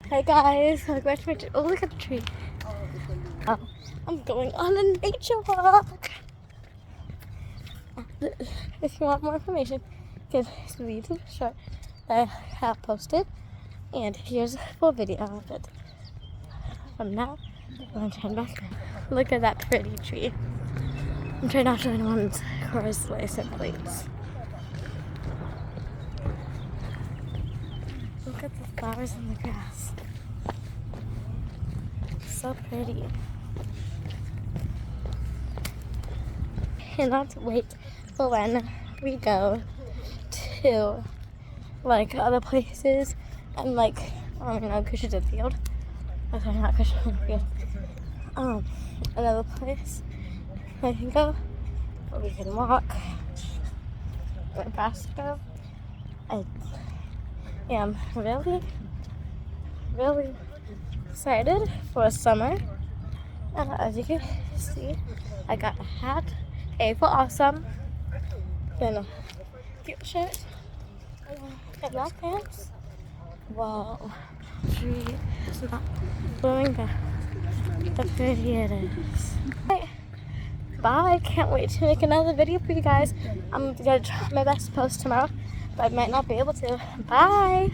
Hey guys, look at my tree. Oh, look at the tree. I'm going on a nature walk. If you want more information, you can read the short that I have posted. And here's a full video of it. From now, I'm going to turn back. Look at that pretty tree. I'm trying not to anyone's chorus license plates. Look at the flowers in the grass. So pretty. Cannot wait for when we go to like other places and like Cushion's Field. Oh, sorry, not Cushion's Field. Another place I can go where we can walk. Nebraska. I am really excited for summer. As you can see, I got a hat, A for awesome, then a cute shirt, and black pants. Wow, tree is not blowing back. How pretty it is. Bye, can't wait to make another video for you guys. I'm gonna try my best to post tomorrow, but I might not be able to. Bye.